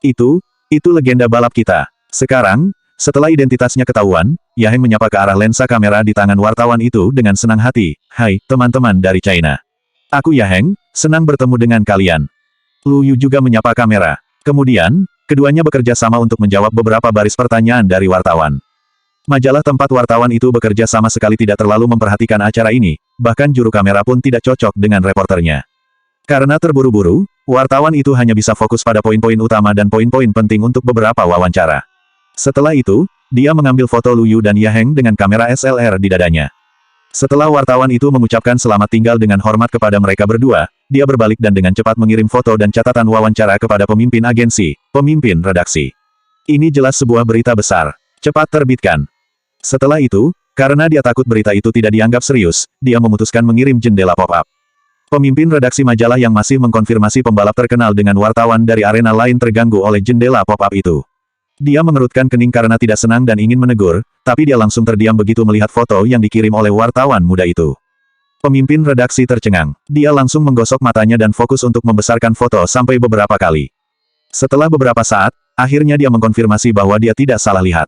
Itu legenda balap kita. Sekarang, setelah identitasnya ketahuan, Yaheng menyapa ke arah lensa kamera di tangan wartawan itu dengan senang hati. Hai, teman-teman dari China. Aku Yaheng, senang bertemu dengan kalian. Lu Yu juga menyapa kamera. Kemudian, keduanya bekerja sama untuk menjawab beberapa baris pertanyaan dari wartawan. Majalah tempat wartawan itu bekerja sama sekali tidak terlalu memperhatikan acara ini, bahkan juru kamera pun tidak cocok dengan reporternya. Karena terburu-buru, wartawan itu hanya bisa fokus pada poin-poin utama dan poin-poin penting untuk beberapa wawancara. Setelah itu, dia mengambil foto Lu Yu dan Yaheng dengan kamera SLR di dadanya. Setelah wartawan itu mengucapkan selamat tinggal dengan hormat kepada mereka berdua, dia berbalik dan dengan cepat mengirim foto dan catatan wawancara kepada pemimpin agensi, pemimpin redaksi. Ini jelas sebuah berita besar. Cepat terbitkan. Setelah itu, karena dia takut berita itu tidak dianggap serius, dia memutuskan mengirim jendela pop-up. Pemimpin redaksi majalah yang masih mengkonfirmasi pembalap terkenal dengan wartawan dari arena lain terganggu oleh jendela pop-up itu. Dia mengerutkan kening karena tidak senang dan ingin menegur, tapi dia langsung terdiam begitu melihat foto yang dikirim oleh wartawan muda itu. Pemimpin redaksi tercengang. Dia langsung menggosok matanya dan fokus untuk membesarkan foto sampai beberapa kali. Setelah beberapa saat, akhirnya dia mengkonfirmasi bahwa dia tidak salah lihat.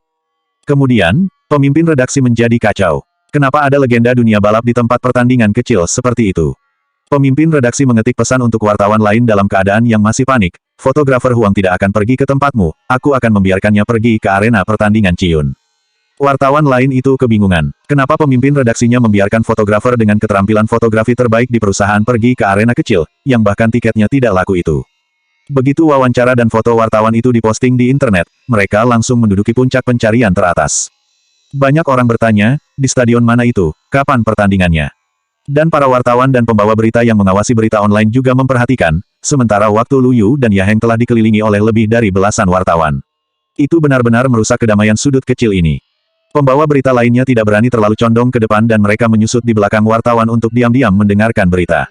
Kemudian, pemimpin redaksi menjadi kacau. Kenapa ada legenda dunia balap di tempat pertandingan kecil seperti itu? Pemimpin redaksi mengetik pesan untuk wartawan lain dalam keadaan yang masih panik. Fotografer Huang tidak akan pergi ke tempatmu, aku akan membiarkannya pergi ke arena pertandingan Ciun. Wartawan lain itu kebingungan. Kenapa pemimpin redaksinya membiarkan fotografer dengan keterampilan fotografi terbaik di perusahaan pergi ke arena kecil, yang bahkan tiketnya tidak laku itu? Begitu wawancara dan foto wartawan itu diposting di internet, mereka langsung menduduki puncak pencarian teratas. Banyak orang bertanya, di stadion mana itu, kapan pertandingannya? Dan para wartawan dan pembawa berita yang mengawasi berita online juga memperhatikan, sementara waktu Lu Yu dan Yaheng telah dikelilingi oleh lebih dari belasan wartawan. Itu benar-benar merusak kedamaian sudut kecil ini. Pembawa berita lainnya tidak berani terlalu condong ke depan dan mereka menyusut di belakang wartawan untuk diam-diam mendengarkan berita.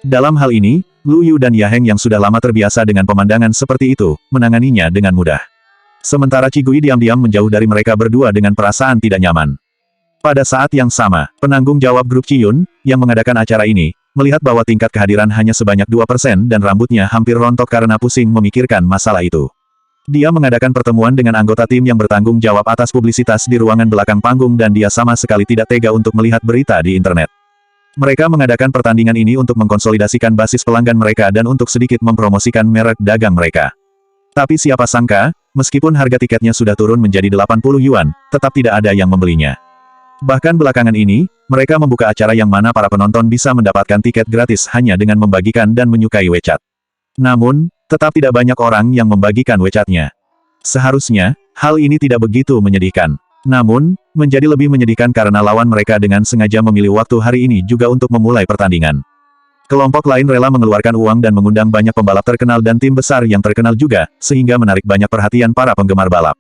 Dalam hal ini, Lu Yu dan Yaheng yang sudah lama terbiasa dengan pemandangan seperti itu, menanganinya dengan mudah. Sementara Qigui diam-diam menjauh dari mereka berdua dengan perasaan tidak nyaman. Pada saat yang sama, penanggung jawab grup Ciyun, yang mengadakan acara ini, melihat bahwa tingkat kehadiran hanya sebanyak 2% dan rambutnya hampir rontok karena pusing memikirkan masalah itu. Dia mengadakan pertemuan dengan anggota tim yang bertanggung jawab atas publisitas di ruangan belakang panggung dan dia sama sekali tidak tega untuk melihat berita di internet. Mereka mengadakan pertandingan ini untuk mengkonsolidasikan basis pelanggan mereka dan untuk sedikit mempromosikan merek dagang mereka. Tapi siapa sangka, meskipun harga tiketnya sudah turun menjadi 80 yuan, tetap tidak ada yang membelinya. Bahkan belakangan ini, mereka membuka acara yang mana para penonton bisa mendapatkan tiket gratis hanya dengan membagikan dan menyukai WeChat. Namun, tetap tidak banyak orang yang membagikan WeChat-nya. Seharusnya, hal ini tidak begitu menyedihkan. Namun, menjadi lebih menyedihkan karena lawan mereka dengan sengaja memilih waktu hari ini juga untuk memulai pertandingan. Kelompok lain rela mengeluarkan uang dan mengundang banyak pembalap terkenal dan tim besar yang terkenal juga, sehingga menarik banyak perhatian para penggemar balap.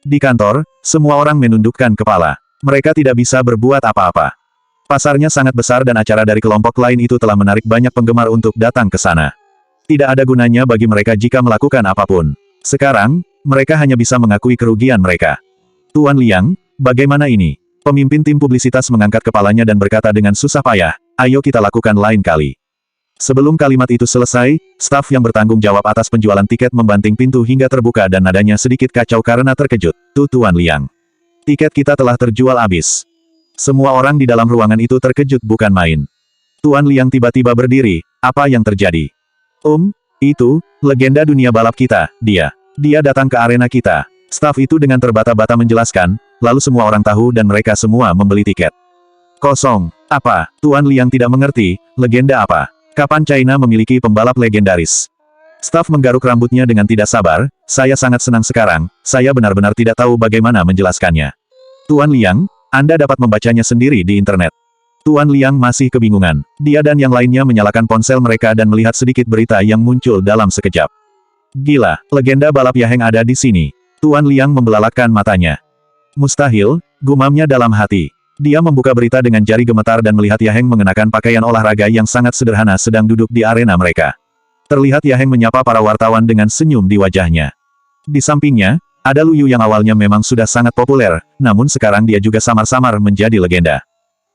Di kantor, semua orang menundukkan kepala. Mereka tidak bisa berbuat apa-apa. Pasarnya sangat besar dan acara dari kelompok lain itu telah menarik banyak penggemar untuk datang ke sana. Tidak ada gunanya bagi mereka jika melakukan apapun. Sekarang, mereka hanya bisa mengakui kerugian mereka. Tuan Liang, bagaimana ini? Pemimpin tim publisitas mengangkat kepalanya dan berkata dengan susah payah, ayo kita lakukan lain kali. Sebelum kalimat itu selesai, staf yang bertanggung jawab atas penjualan tiket membanting pintu hingga terbuka dan nadanya sedikit kacau karena terkejut. Tuan Liang. Tiket kita telah terjual habis. Semua orang di dalam ruangan itu terkejut bukan main. Tuan Liang tiba-tiba berdiri, apa yang terjadi? Itu, legenda dunia balap kita, dia. Dia datang ke arena kita. Staf itu dengan terbata-bata menjelaskan, lalu semua orang tahu dan mereka semua membeli tiket. Kosong. Apa? Tuan Liang tidak mengerti, legenda apa? Kapan China memiliki pembalap legendaris? Staf menggaruk rambutnya dengan tidak sabar, saya sangat senang sekarang, saya benar-benar tidak tahu bagaimana menjelaskannya. Tuan Liang, Anda dapat membacanya sendiri di internet. Tuan Liang masih kebingungan. Dia dan yang lainnya menyalakan ponsel mereka dan melihat sedikit berita yang muncul dalam sekejap. Gila, legenda balap Yaheng ada di sini. Tuan Liang membelalakkan matanya. Mustahil, gumamnya dalam hati. Dia membuka berita dengan jari gemetar dan melihat Yaheng mengenakan pakaian olahraga yang sangat sederhana sedang duduk di arena mereka. Terlihat Yaheng menyapa para wartawan dengan senyum di wajahnya. Di sampingnya, ada Lu Yu yang awalnya memang sudah sangat populer, namun sekarang dia juga samar-samar menjadi legenda.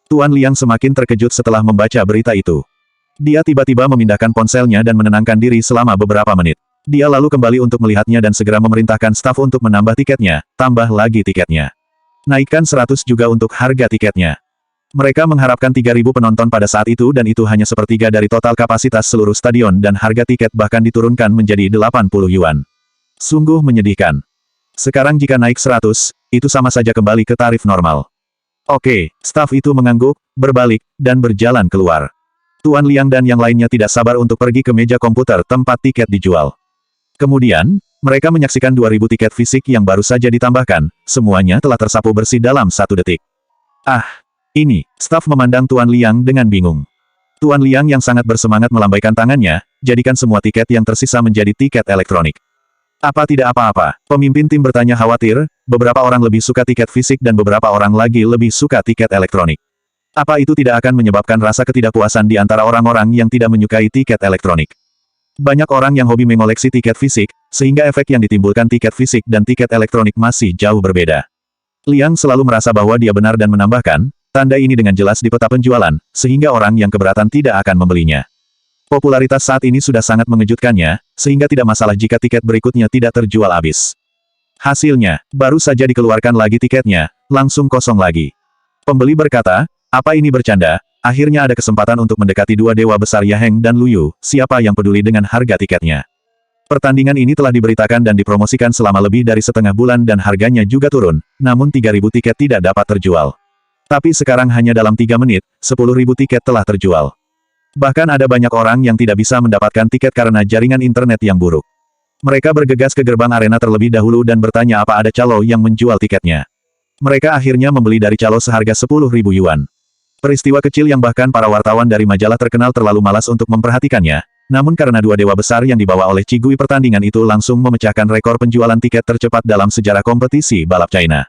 Tuan Liang semakin terkejut setelah membaca berita itu. Dia tiba-tiba memindahkan ponselnya dan menenangkan diri selama beberapa menit. Dia lalu kembali untuk melihatnya dan segera memerintahkan staf untuk menambah tiketnya, tambah lagi tiketnya. Naikkan 100 juga untuk harga tiketnya. Mereka mengharapkan 3.000 penonton pada saat itu dan itu hanya sepertiga dari total kapasitas seluruh stadion dan harga tiket bahkan diturunkan menjadi 80 yuan. Sungguh menyedihkan. Sekarang jika naik 100, itu sama saja kembali ke tarif normal. Oke, staf itu mengangguk, berbalik, dan berjalan keluar. Tuan Liang dan yang lainnya tidak sabar untuk pergi ke meja komputer tempat tiket dijual. Kemudian, mereka menyaksikan 2.000 tiket fisik yang baru saja ditambahkan, semuanya telah tersapu bersih dalam 1 detik. Ah! Ini, staf memandang Tuan Liang dengan bingung. Tuan Liang yang sangat bersemangat melambaikan tangannya, jadikan semua tiket yang tersisa menjadi tiket elektronik. Apa tidak apa-apa, pemimpin tim bertanya khawatir, beberapa orang lebih suka tiket fisik dan beberapa orang lagi lebih suka tiket elektronik. Apa itu tidak akan menyebabkan rasa ketidakpuasan di antara orang-orang yang tidak menyukai tiket elektronik? Banyak orang yang hobi mengoleksi tiket fisik, sehingga efek yang ditimbulkan tiket fisik dan tiket elektronik masih jauh berbeda. Liang selalu merasa bahwa dia benar dan menambahkan, tanda ini dengan jelas di peta penjualan, sehingga orang yang keberatan tidak akan membelinya. Popularitas saat ini sudah sangat mengejutkannya, sehingga tidak masalah jika tiket berikutnya tidak terjual habis. Hasilnya, baru saja dikeluarkan lagi tiketnya, langsung kosong lagi. Pembeli berkata, apa ini bercanda? Akhirnya ada kesempatan untuk mendekati dua dewa besar Yaheng dan Luyu, siapa yang peduli dengan harga tiketnya. Pertandingan ini telah diberitakan dan dipromosikan selama lebih dari setengah bulan dan harganya juga turun, namun 3.000 tiket tidak dapat terjual. Tapi sekarang hanya dalam 3 menit, 10.000 tiket telah terjual. Bahkan ada banyak orang yang tidak bisa mendapatkan tiket karena jaringan internet yang buruk. Mereka bergegas ke gerbang arena terlebih dahulu dan bertanya apa ada calo yang menjual tiketnya. Mereka akhirnya membeli dari calo seharga 10.000 yuan. Peristiwa kecil yang bahkan para wartawan dari majalah terkenal terlalu malas untuk memperhatikannya, namun karena dua dewa besar yang dibawa oleh Cigui pertandingan itu langsung memecahkan rekor penjualan tiket tercepat dalam sejarah kompetisi balap China.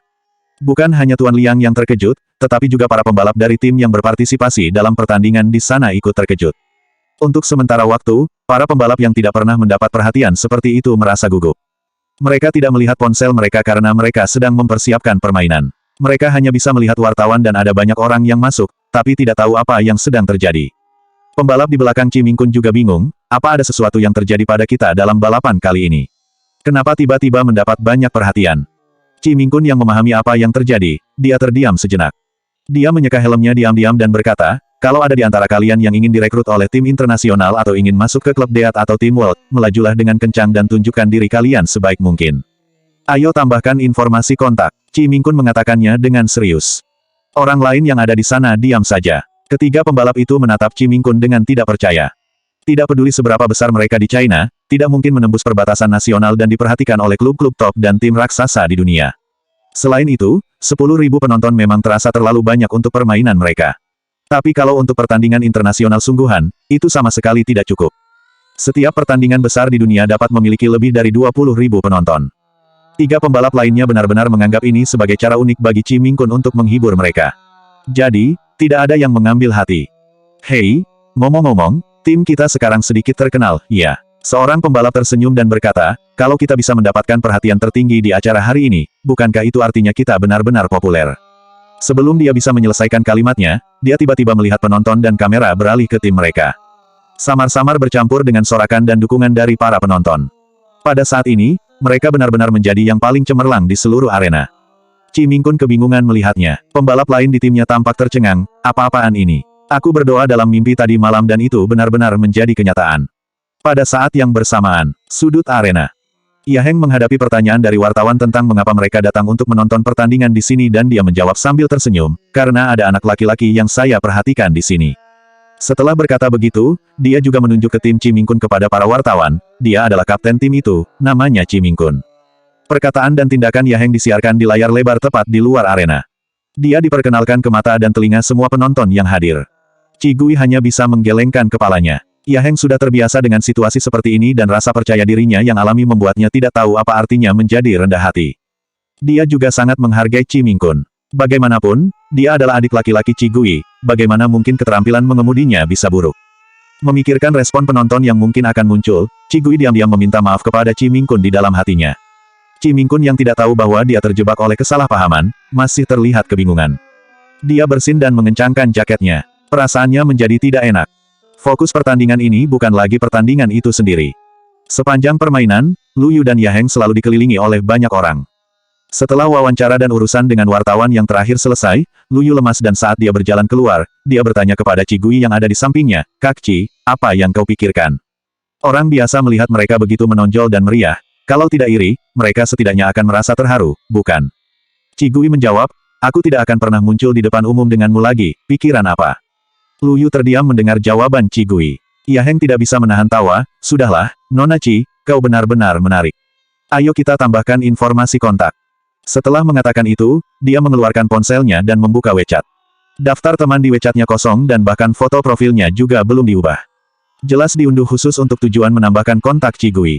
Bukan hanya Tuan Liang yang terkejut, tetapi juga para pembalap dari tim yang berpartisipasi dalam pertandingan di sana ikut terkejut. Untuk sementara waktu, para pembalap yang tidak pernah mendapat perhatian seperti itu merasa gugup. Mereka tidak melihat ponsel mereka karena mereka sedang mempersiapkan permainan. Mereka hanya bisa melihat wartawan dan ada banyak orang yang masuk, tapi tidak tahu apa yang sedang terjadi. Pembalap di belakang Chi Mingkun juga bingung, apa ada sesuatu yang terjadi pada kita dalam balapan kali ini? Kenapa tiba-tiba mendapat banyak perhatian? Chi Mingkun yang memahami apa yang terjadi, dia terdiam sejenak. Dia menyeka helmnya diam-diam dan berkata, kalau ada di antara kalian yang ingin direkrut oleh tim internasional atau ingin masuk ke klub Deat atau tim World, melajulah dengan kencang dan tunjukkan diri kalian sebaik mungkin. Ayo tambahkan informasi kontak. Chi Mingkun mengatakannya dengan serius. Orang lain yang ada di sana diam saja. Ketiga pembalap itu menatap Chi Mingkun dengan tidak percaya. Tidak peduli seberapa besar mereka di China, tidak mungkin menembus perbatasan nasional dan diperhatikan oleh klub-klub top dan tim raksasa di dunia. Selain itu, 10.000 penonton memang terasa terlalu banyak untuk permainan mereka. Tapi kalau untuk pertandingan internasional sungguhan, itu sama sekali tidak cukup. Setiap pertandingan besar di dunia dapat memiliki lebih dari 20.000 penonton. Tiga pembalap lainnya benar-benar menganggap ini sebagai cara unik bagi Chi Mingkun untuk menghibur mereka. Jadi, tidak ada yang mengambil hati. Hei, ngomong-ngomong, tim kita sekarang sedikit terkenal, ya. Seorang pembalap tersenyum dan berkata, kalau kita bisa mendapatkan perhatian tertinggi di acara hari ini, bukankah itu artinya kita benar-benar populer? Sebelum dia bisa menyelesaikan kalimatnya, dia tiba-tiba melihat penonton dan kamera beralih ke tim mereka. Samar-samar bercampur dengan sorakan dan dukungan dari para penonton. Pada saat ini, mereka benar-benar menjadi yang paling cemerlang di seluruh arena. Chi Mingkun kebingungan melihatnya. Pembalap lain di timnya tampak tercengang, apa-apaan ini? Aku berdoa dalam mimpi tadi malam dan itu benar-benar menjadi kenyataan. Pada saat yang bersamaan, sudut arena. Yaheng menghadapi pertanyaan dari wartawan tentang mengapa mereka datang untuk menonton pertandingan di sini dan dia menjawab sambil tersenyum, karena ada anak laki-laki yang saya perhatikan di sini. Setelah berkata begitu, dia juga menunjuk ke tim Chi Mingkun kepada para wartawan, dia adalah kapten tim itu, namanya Chi Mingkun. Perkataan dan tindakan Yaheng disiarkan di layar lebar tepat di luar arena. Dia diperkenalkan ke mata dan telinga semua penonton yang hadir. Chi Gui hanya bisa menggelengkan kepalanya. Yaheng sudah terbiasa dengan situasi seperti ini dan rasa percaya dirinya yang alami membuatnya tidak tahu apa artinya menjadi rendah hati. Dia juga sangat menghargai Chi Mingkun. Bagaimanapun, dia adalah adik laki-laki Chi Gui, bagaimana mungkin keterampilan mengemudinya bisa buruk. Memikirkan respon penonton yang mungkin akan muncul, Chi Gui diam-diam meminta maaf kepada Chi Mingkun di dalam hatinya. Chi Mingkun yang tidak tahu bahwa dia terjebak oleh kesalahpahaman, masih terlihat kebingungan. Dia bersin dan mengencangkan jaketnya. Perasaannya menjadi tidak enak. Fokus pertandingan ini bukan lagi pertandingan itu sendiri. Sepanjang permainan, Lu Yu dan Yaheng selalu dikelilingi oleh banyak orang. Setelah wawancara dan urusan dengan wartawan yang terakhir selesai, Lu Yu lemas dan saat dia berjalan keluar, dia bertanya kepada Qi Gui yang ada di sampingnya, "Kak Qi, apa yang kau pikirkan?" Orang biasa melihat mereka begitu menonjol dan meriah. Kalau tidak iri, mereka setidaknya akan merasa terharu, bukan? Qi Gui menjawab, "Aku tidak akan pernah muncul di depan umum denganmu lagi, pikiran apa?" Lu Yu terdiam mendengar jawaban Qi Gui. Yaheng tidak bisa menahan tawa, "Sudahlah, Nona Qi, kau benar-benar menarik. Ayo kita tambahkan informasi kontak." Setelah mengatakan itu, dia mengeluarkan ponselnya dan membuka WeChat. Daftar teman di WeChat-nya kosong dan bahkan foto profilnya juga belum diubah. Jelas diunduh khusus untuk tujuan menambahkan kontak Qi Gui.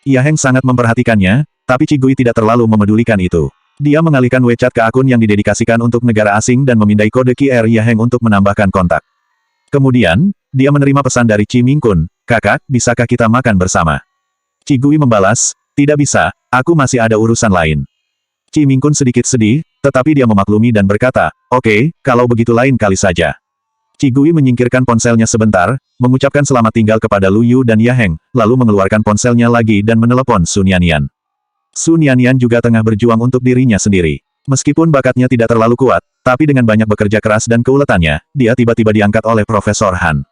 Yaheng sangat memperhatikannya, tapi Qi Gui tidak terlalu memedulikan itu. Dia mengalihkan WeChat ke akun yang didedikasikan untuk negara asing dan memindai kode QR Yaheng untuk menambahkan kontak. Kemudian, dia menerima pesan dari Qi Mingkun, "Kakak, bisakah kita makan bersama?" Qi Gui membalas, "Tidak bisa, aku masih ada urusan lain." Qi Mingkun sedikit sedih, tetapi dia memaklumi dan berkata, "Oke, kalau begitu lain kali saja." Qi Gui menyingkirkan ponselnya sebentar, mengucapkan selamat tinggal kepada Lu Yu dan Yaheng, lalu mengeluarkan ponselnya lagi dan menelepon Sun Yanyan. Sun Yanyan juga tengah berjuang untuk dirinya sendiri. Meskipun bakatnya tidak terlalu kuat, tapi dengan banyak bekerja keras dan keuletannya, dia tiba-tiba diangkat oleh Profesor Han.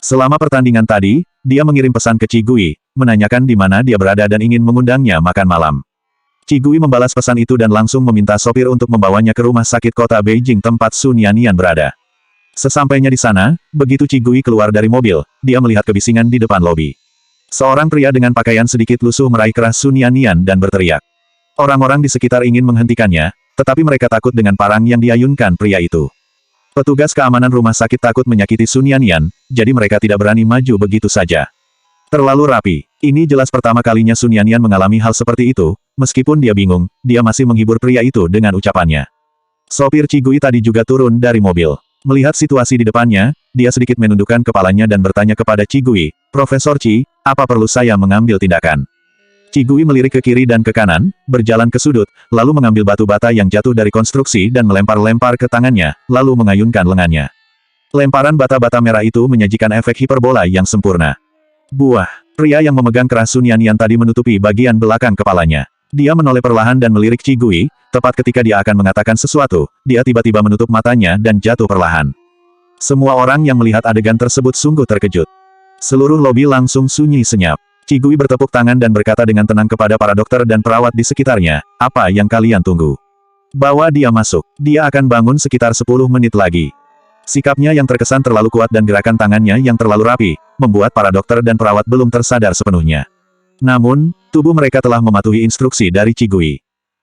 Selama pertandingan tadi, dia mengirim pesan ke Qi Gui, menanyakan di mana dia berada dan ingin mengundangnya makan malam. Qi Gui membalas pesan itu dan langsung meminta sopir untuk membawanya ke rumah sakit kota Beijing tempat Sun Yanyan berada. Sesampainya di sana, begitu Qi Gui keluar dari mobil, dia melihat kebisingan di depan lobi. Seorang pria dengan pakaian sedikit lusuh meraih keras Sun Yanyan dan berteriak. Orang-orang di sekitar ingin menghentikannya, tetapi mereka takut dengan parang yang diayunkan pria itu. Petugas keamanan rumah sakit takut menyakiti Sun Yanyan, jadi mereka tidak berani maju begitu saja. Terlalu rapi. Ini jelas pertama kalinya Sun Yanyan mengalami hal seperti itu, meskipun dia bingung, dia masih menghibur pria itu dengan ucapannya. Sopir Qi Gui tadi juga turun dari mobil. Melihat situasi di depannya, dia sedikit menundukkan kepalanya dan bertanya kepada Qi Gui, "Profesor Qi, apa perlu saya mengambil tindakan?" Qi Gui melirik ke kiri dan ke kanan, berjalan ke sudut, lalu mengambil batu bata yang jatuh dari konstruksi dan melempar-lempar ke tangannya, lalu mengayunkan lengannya. Lemparan bata-bata merah itu menyajikan efek hiperbola yang sempurna. Buah. Pria yang memegang keras Sun Yanyan tadi menutupi bagian belakang kepalanya. Dia menoleh perlahan dan melirik Qi Gui, tepat ketika dia akan mengatakan sesuatu, dia tiba-tiba menutup matanya dan jatuh perlahan. Semua orang yang melihat adegan tersebut sungguh terkejut. Seluruh lobi langsung sunyi senyap. Qi Gui bertepuk tangan dan berkata dengan tenang kepada para dokter dan perawat di sekitarnya, "Apa yang kalian tunggu? Bawa dia masuk. Dia akan bangun sekitar 10 menit lagi." Sikapnya yang terkesan terlalu kuat dan gerakan tangannya yang terlalu rapi, membuat para dokter dan perawat belum tersadar sepenuhnya. Namun, tubuh mereka telah mematuhi instruksi dari Qi Gui.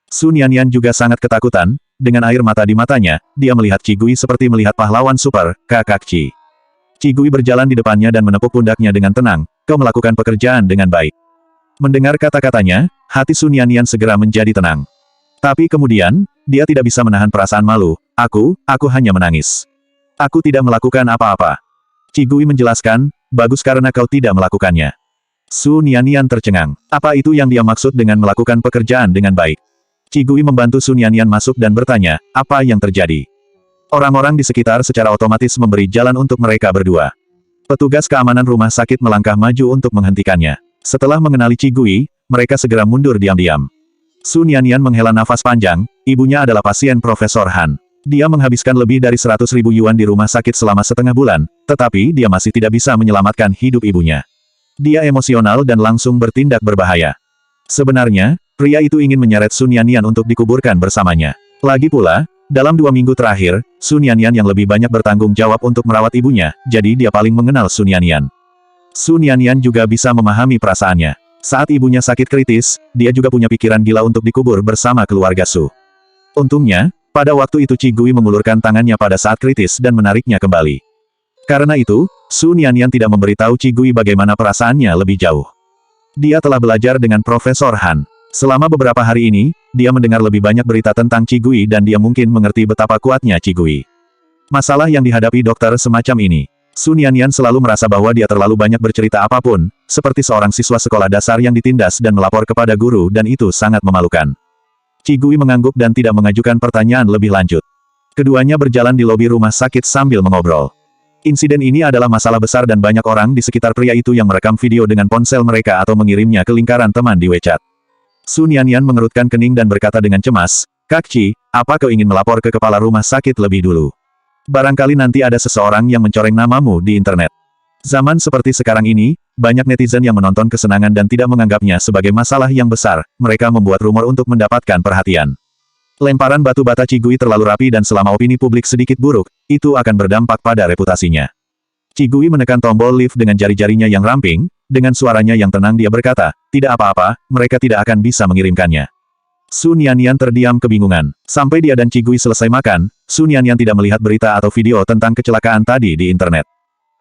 Sun Yanyan juga sangat ketakutan, dengan air mata di matanya, dia melihat Qi Gui seperti melihat pahlawan super, Kakak Qi. Qi Gui berjalan di depannya dan menepuk pundaknya dengan tenang, "Kau melakukan pekerjaan dengan baik." Mendengar kata-katanya, hati Sun Yanyan segera menjadi tenang. Tapi kemudian, dia tidak bisa menahan perasaan malu, Aku hanya menangis. Aku tidak melakukan apa-apa." Qi Gui menjelaskan, "Bagus karena kau tidak melakukannya." Sun Yanyan tercengang. Apa itu yang dia maksud dengan melakukan pekerjaan dengan baik? Qi Gui membantu Sun Yanyan masuk dan bertanya, "Apa yang terjadi?" Orang-orang di sekitar secara otomatis memberi jalan untuk mereka berdua. Petugas keamanan rumah sakit melangkah maju untuk menghentikannya. Setelah mengenali Qi Gui, mereka segera mundur diam-diam. Sun Yanyan menghela nafas panjang, ibunya adalah pasien Profesor Han. Dia menghabiskan lebih dari 100.000 yuan di rumah sakit selama setengah bulan, tetapi dia masih tidak bisa menyelamatkan hidup ibunya. Dia emosional dan langsung bertindak berbahaya. Sebenarnya, pria itu ingin menyeret Sun Yanyan untuk dikuburkan bersamanya. Lagi pula, dalam 2 minggu terakhir, Sun Yanyan yang lebih banyak bertanggung jawab untuk merawat ibunya, jadi dia paling mengenal Sun Yanyan. Sun Yanyan juga bisa memahami perasaannya. Saat ibunya sakit kritis, dia juga punya pikiran gila untuk dikubur bersama keluarga Su. Untungnya, pada waktu itu Qi Gui mengulurkan tangannya pada saat kritis dan menariknya kembali. Karena itu, Sun Yanyan tidak memberitahu Qi Gui bagaimana perasaannya lebih jauh. Dia telah belajar dengan Profesor Han. Selama beberapa hari ini, dia mendengar lebih banyak berita tentang Qi Gui dan dia mungkin mengerti betapa kuatnya Qi Gui. Masalah yang dihadapi dokter semacam ini. Sun Yanyan selalu merasa bahwa dia terlalu banyak bercerita apapun, seperti seorang siswa sekolah dasar yang ditindas dan melapor kepada guru dan itu sangat memalukan. Qi Gui mengangguk dan tidak mengajukan pertanyaan lebih lanjut. Keduanya berjalan di lobi rumah sakit sambil mengobrol. Insiden ini adalah masalah besar dan banyak orang di sekitar pria itu yang merekam video dengan ponsel mereka atau mengirimnya ke lingkaran teman di WeChat. Su Nianyan mengerutkan kening dan berkata dengan cemas, Kak Qi, apa kau ingin melapor ke kepala rumah sakit lebih dulu? Barangkali nanti ada seseorang yang mencoreng namamu di internet. Zaman seperti sekarang ini, banyak netizen yang menonton kesenangan dan tidak menganggapnya sebagai masalah yang besar, mereka membuat rumor untuk mendapatkan perhatian. Lemparan batu bata Cigui terlalu rapi dan selama opini publik sedikit buruk, itu akan berdampak pada reputasinya. Cigui menekan tombol lift dengan jari-jarinya yang ramping, dengan suaranya yang tenang dia berkata, tidak apa-apa, mereka tidak akan bisa mengirimkannya. Su Nianyan terdiam kebingungan. Sampai dia dan Cigui selesai makan, Su Nianyan tidak melihat berita atau video tentang kecelakaan tadi di internet.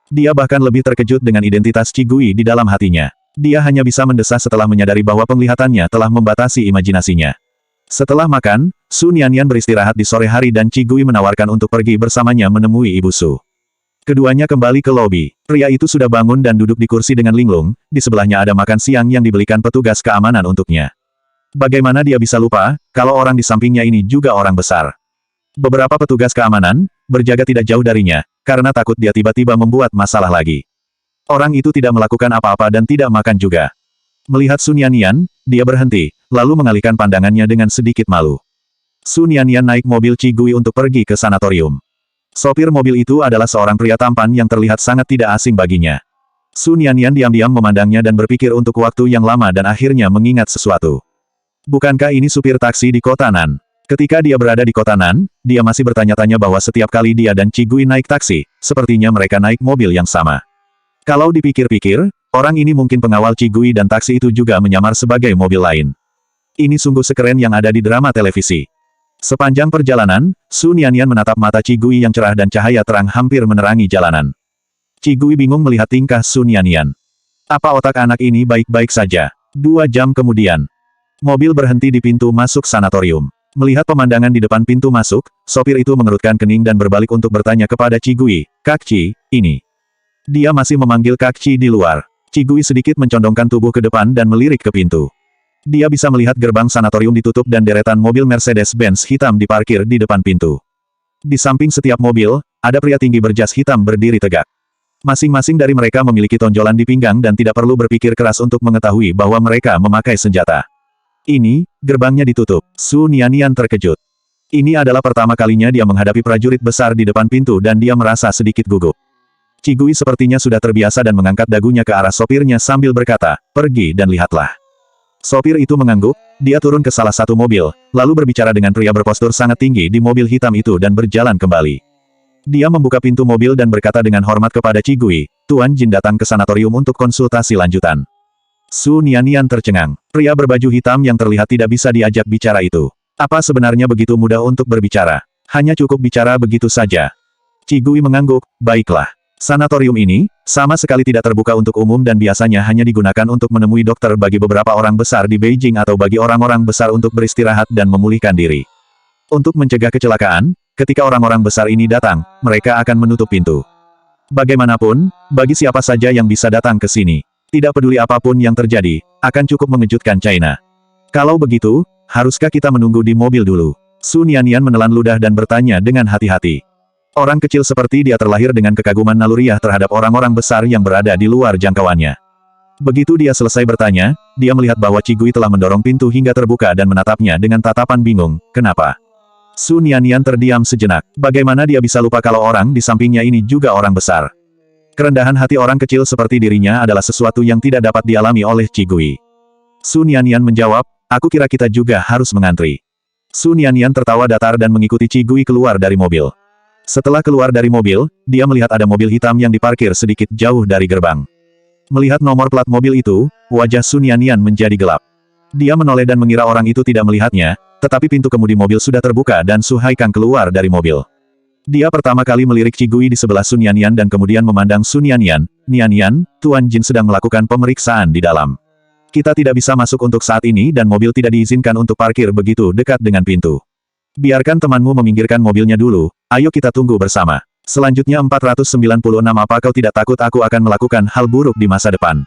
Dia bahkan lebih terkejut dengan identitas Cigui di dalam hatinya. Dia hanya bisa mendesah setelah menyadari bahwa penglihatannya telah membatasi imajinasinya. Setelah makan, Su Nianyan beristirahat di sore hari dan Cigui menawarkan untuk pergi bersamanya menemui Ibu Su. Keduanya kembali ke lobi. Pria itu sudah bangun dan duduk di kursi dengan linglung, di sebelahnya ada makan siang yang dibelikan petugas keamanan untuknya. Bagaimana dia bisa lupa, kalau orang di sampingnya ini juga orang besar. Beberapa petugas keamanan, berjaga tidak jauh darinya, karena takut dia tiba-tiba membuat masalah lagi. Orang itu tidak melakukan apa-apa dan tidak makan juga. Melihat Su Nianyan, dia berhenti, lalu mengalihkan pandangannya dengan sedikit malu. Su Nianyan naik mobil Cigui untuk pergi ke sanatorium. Sopir mobil itu adalah seorang pria tampan yang terlihat sangat tidak asing baginya. Su Nianyan diam-diam memandangnya dan berpikir untuk waktu yang lama dan akhirnya mengingat sesuatu. Bukankah ini supir taksi di kota Nan? Ketika dia berada di kota Nan, dia masih bertanya-tanya bahwa setiap kali dia dan Cigui naik taksi, sepertinya mereka naik mobil yang sama. Kalau dipikir-pikir, orang ini mungkin pengawal Cigui dan taksi itu juga menyamar sebagai mobil lain. Ini sungguh sekeren yang ada di drama televisi. Sepanjang perjalanan, Su Nianyan menatap mata Cigui yang cerah dan cahaya terang hampir menerangi jalanan. Cigui bingung melihat tingkah Su Nianyan. Apa otak anak ini baik-baik saja? 2 jam kemudian, mobil berhenti di pintu masuk sanatorium. Melihat pemandangan di depan pintu masuk, sopir itu mengerutkan kening dan berbalik untuk bertanya kepada Cigui, Kak Qi, ini. Dia masih memanggil Kak Qi di luar. Cigui sedikit mencondongkan tubuh ke depan dan melirik ke pintu. Dia bisa melihat gerbang sanatorium ditutup dan deretan mobil Mercedes-Benz hitam diparkir di depan pintu. Di samping setiap mobil, ada pria tinggi berjas hitam berdiri tegak. Masing-masing dari mereka memiliki tonjolan di pinggang dan tidak perlu berpikir keras untuk mengetahui bahwa mereka memakai senjata. Ini, gerbangnya ditutup. Su Nianyan terkejut. Ini adalah pertama kalinya dia menghadapi prajurit besar di depan pintu dan dia merasa sedikit gugup. Cigui sepertinya sudah terbiasa dan mengangkat dagunya ke arah sopirnya sambil berkata, pergi dan lihatlah. Sopir itu mengangguk, dia turun ke salah satu mobil, lalu berbicara dengan pria berpostur sangat tinggi di mobil hitam itu dan berjalan kembali. Dia membuka pintu mobil dan berkata dengan hormat kepada Cigui, Tuan Jin datang ke sanatorium untuk konsultasi lanjutan. Su Nianyan tercengang. Pria berbaju hitam yang terlihat tidak bisa diajak bicara itu. Apa sebenarnya begitu mudah untuk berbicara? Hanya cukup bicara begitu saja. Cigui mengangguk, baiklah. Sanatorium ini, sama sekali tidak terbuka untuk umum dan biasanya hanya digunakan untuk menemui dokter bagi beberapa orang besar di Beijing atau bagi orang-orang besar untuk beristirahat dan memulihkan diri. Untuk mencegah kecelakaan, ketika orang-orang besar ini datang, mereka akan menutup pintu. Bagaimanapun, bagi siapa saja yang bisa datang ke sini, tidak peduli apapun yang terjadi, akan cukup mengejutkan China. Kalau begitu, haruskah kita menunggu di mobil dulu? Su Nianyan menelan ludah dan bertanya dengan hati-hati. Orang kecil seperti dia terlahir dengan kekaguman naluriah terhadap orang-orang besar yang berada di luar jangkauannya. Begitu dia selesai bertanya, dia melihat bahwa Cigui telah mendorong pintu hingga terbuka dan menatapnya dengan tatapan bingung. Kenapa? Su Nianyan terdiam sejenak. Bagaimana dia bisa lupa kalau orang di sampingnya ini juga orang besar? Kerendahan hati orang kecil seperti dirinya adalah sesuatu yang tidak dapat dialami oleh Cigui. Su Nianyan menjawab, aku kira kita juga harus mengantri. Su Nianyan tertawa datar dan mengikuti Cigui keluar dari mobil. Setelah keluar dari mobil, dia melihat ada mobil hitam yang diparkir sedikit jauh dari gerbang. Melihat nomor plat mobil itu, wajah Su Nianyan menjadi gelap. Dia menoleh dan mengira orang itu tidak melihatnya, tetapi pintu kemudi mobil sudah terbuka dan Su Haikang keluar dari mobil. Dia pertama kali melirik Cigui di sebelah Su Nianyan dan kemudian memandang Su Nianyan. Nianyan, Tuan Jin sedang melakukan pemeriksaan di dalam. Kita tidak bisa masuk untuk saat ini dan mobil tidak diizinkan untuk parkir begitu dekat dengan pintu. Biarkan temanmu meminggirkan mobilnya dulu, ayo kita tunggu bersama. Selanjutnya 496 apa kau tidak takut aku akan melakukan hal buruk di masa depan?